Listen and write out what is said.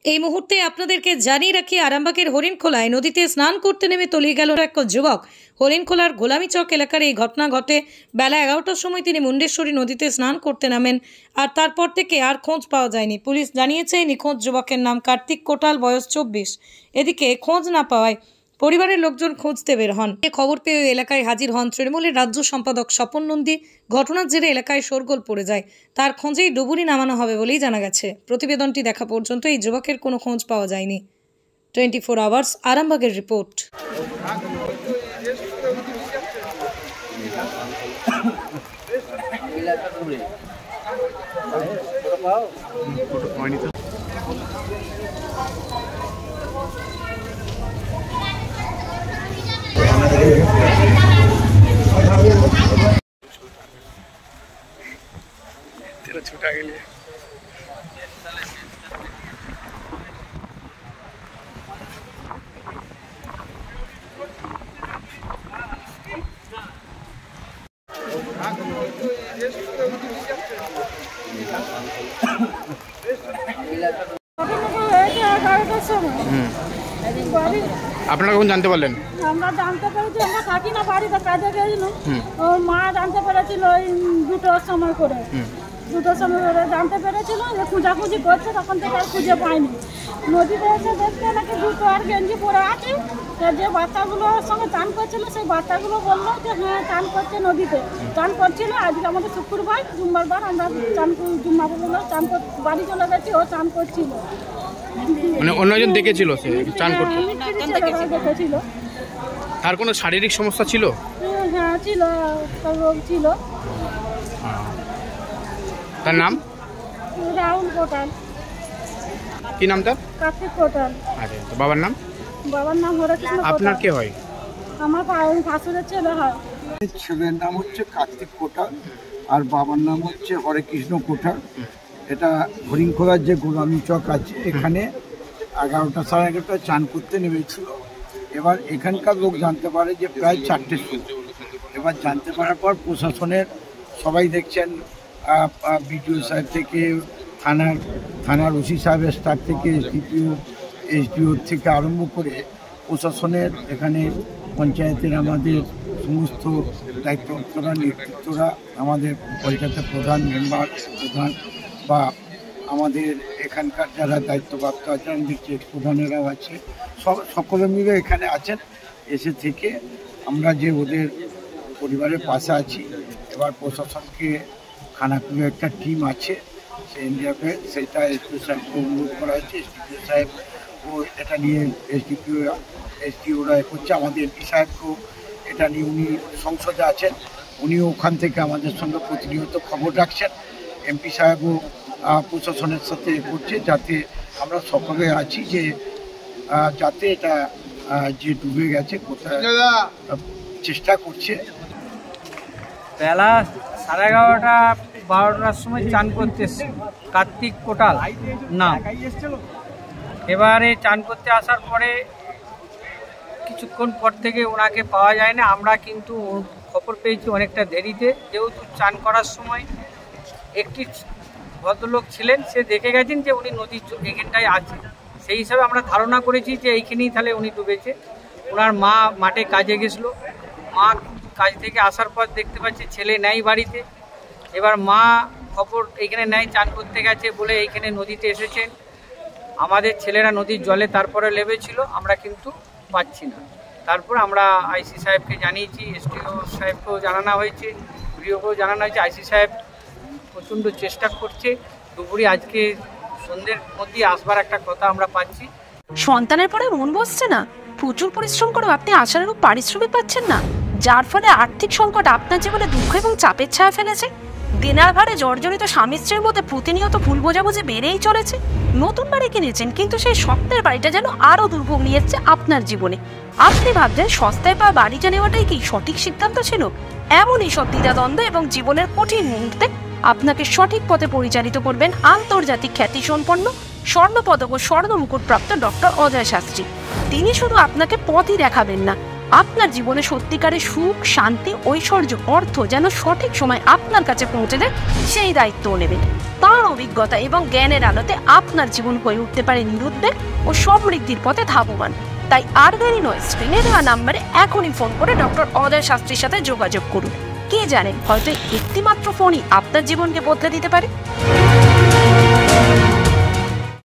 এই মুহূর্তে আপনাদেরকে জানিয়ে রাখি, আরামবাগের হরিণখোলায় নদীতে স্নান করতে নেমে তলিয়ে গেল এক যুবক। হরিণখোলার গোলামীচক এলাকার এই ঘটনা ঘটে বেলা 11টার সময়। তিনি মুন্ডেশ্বরী নদীতে স্নান করতে নামেন, আর তারপর থেকে আর খোঁজ পাওয়া যায়নি। পুলিশ জানিয়েছে নিখোঁজ যুবকের নাম কার্তিক কোটাল, বয়স 24। এদিকে খোঁজ না পাওয়ায় পরিবারের লোকজন খুঁজতে বের হন। খবর পেয়ে এলাকায় হাজির হন তৃণমূলের রাজ্য সম্পাদক স্বপন নন্দী। ঘটনার জেরে এলাকায় শোরগোল পড়ে যায়। তার খোঁজেই ডুবুরি নামানো হবে বলেই জানা গেছে। প্রতিবেদনটি দেখা পর্যন্ত এই যুবকের কোনো খোঁজ পাওয়া যায়নি। 24 আওয়ার্স আরামবাগের রিপোর্ট। तेरा छूटा के लिए আপনারা কখন জানতে পারলেন? আমরা জানতে পেরেছি, আমরা থাকি না বাড়িতে, কাজে গেছিলাম। ওর মা জানতে পেরেছিল ওই 2টোর সময় করে, 2টোর সময় করে জানতে পেরেছিল যে খোঁজাখুঁজি করছে। তখন থেকে আর খুঁজে পাইনি। নদীতে এসে দেখতে নাকি জুতো আর গেঞ্জি পরে আছে। যে বাচ্চাগুলোর সঙ্গে চান করছিল, সেই বাচ্চাগুলো বললো যে হ্যাঁ চান করছে, নদীতে চান করছিল। আজকে আমাদের শুক্রবার, জুম্মার আমরা চান জুম্মা বললো চান বাড়ি চলে গেছি, ও চান করছিল। মানে অন্য একজন দেখেছিল সে চান করতে? দেখেছিল। তার কোনো শারীরিক সমস্যা ছিল? হ্যাঁ ছিল, তার রোগ ছিল। তার নাম? রাহুল কোটাল। কি নাম তার? কার্তিক কোটাল। আচ্ছা, তো বাবার নাম? বাবার নাম হরেকৃষ্ণ কোটাল। আপনার কে হয়? আমার ভাসুরের ছেলে হয়। ছেলের নাম হচ্ছে কার্তিক কোটাল আর বাবার নাম হচ্ছে হরেকৃষ্ণ কোটাল। এটা হরিণখোলার যে গোলামীচক আছে, এখানে 11টা সাড়ে 11টায় চান করতে নেমেছিল। এবার এখানকার লোক জানতে পারে যে প্রায় 4টের সময়। এবার জানতে পারার পর প্রশাসনের সবাই দেখছেন, বিডিও সাহেব থেকে থানার ওসি সাহেবের স্টাফ থেকে এসডিও থেকে আরম্ভ করে প্রশাসনের এখানে পঞ্চায়েতের আমাদের সমস্ত দায়িত্বপ্রাপ্তরা, নেতৃত্বরা, আমাদের পঞ্চায়েতের প্রধান, মেম্বার প্রধান বা আমাদের এখানকার যারা দায়িত্বপ্রাপ্ত আছেন, ডিস্ট্রিক্ট প্রধানেরাও আছে, সকলে মিলে এখানে আছেন। এসে থেকে আমরা যে ওদের পরিবারের পাশে আছি। এবার প্রশাসনকে খানাকুলে একটা টিম আছে, সেই ইন্ডিয়াকে সেটা এসডিও সাহেবকে অনুরোধ করা হয়েছে। এসডিও সাহেব ও এটা নিয়ে এসডিওরা করছে। আমাদের এমপি সাহেবকেও এটা নিয়ে, উনি সংসদে আছেন, উনিও ওখান থেকে আমাদের সঙ্গে প্রতিনিয়ত খবর রাখছেন। এমপি সাহেবও প্রশাসনের সাথে করছে, যাতে আমরা সকলে আছি যে যাতে এটা যে ডুবে গেছে কোথায় চেষ্টা করছে। বেলা 11:30 12টার সময় চান করতে এসছে কার্তিক কোটাল নাম। এবারে চান করতে আসার পরে কিছুক্ষণ পর থেকে ওনাকে পাওয়া যায় না। আমরা কিন্তু খবর পেয়েছি অনেকটা দেরিতে, যেহেতু চান করার সময় একটি ভদ্রলোক ছিলেন, সে দেখে গেছেন যে উনি নদীর এখানটায় আছে। সেই হিসাবে আমরা ধারণা করেছি যে এইখানেই তাহলে উনি ডুবেছে। ওনার মা মাঠে কাজে গেছিলো, মা কাজ থেকে আসার পর দেখতে পাচ্ছে ছেলে নেই বাড়িতে। এবার মা খবর এইখানে নেই, চান করতে গেছে বলে এইখানে নদীতে এসেছেন। আমাদের ছেলেরা নদীর জলে তারপরে নেমেছিল, আমরা কিন্তু পাচ্ছি না। তারপর আমরা আইসি সাহেবকে জানিয়েছি, এসডিও সাহেবকেও জানানো হয়েছে, ভিডিওকেও জানানো হয়েছে। আইসি সাহেব প্রচণ্ড চেষ্টা করছে। দুপুরে আজকে সন্ধ্যের মধ্যে আসবার একটা কথা আমরা পাচ্ছি। সন্তানের পরে মন বসছে না, প্রচুর পরিশ্রম করেও আপনি আশানুরূপ পারিশ্রমিক পাচ্ছেন না, যার ফলে আর্থিক সংকট আপনার জীবনে দুঃখ এবং চাপের ছায়া ফেলেছে। দেনার ভারে জর্জরিত স্বামী স্ত্রীর মধ্যে প্রতিনিয়ত ভুল বোঝাবুঝি বেড়েই চলেছে। নতুন বাড়ি কিনেছেন, কিন্তু সেই স্বপ্নের বাড়িটা যেন আরও দুর্ভোগ নিয়ে এসছে আপনার জীবনে। আপনি ভাবছেন সস্তায় পাওয়া বাড়িটা নেওয়াটাই কি সঠিক সিদ্ধান্ত ছিল? এমনই সব দ্বিধাদ্বন্দ্ব এবং জীবনের কঠিন মুহূর্তে আপনাকে সঠিক পথে পরিচালিত করবেন আন্তর্জাতিক খ্যাতিসম্পন্ন স্বর্ণপদক ও স্বর্ণ মুকুট প্রাপ্ত ডক্টর অজয় শাস্ত্রী। তিনি শুধু আপনাকে পথই দেখাবেন না, আপনার জীবনে সত্যিকারের সুখ, শান্তি, ঐশ্বর্য, অর্থ যেন সঠিক সময় আপনার কাছে পৌঁছে দেয়, সেই দায়িত্বও নেবেন। তার অভিজ্ঞতা এবং জ্ঞানের আলোতে আপনার জীবন হয়ে উঠতে পারে নিরুদ্বেগ ও সমৃদ্ধির পথে ধাবমান। তাই আর দেরি নয়, স্ক্রিনে দেওয়া নাম্বারে এখনই ফোন করে ডক্টর অজয় শাস্ত্রীর সাথে যোগাযোগ করুন। কে জানেন, হয়তো একটি মাত্র ফোনই আপনার জীবনকে বদলে দিতে পারে।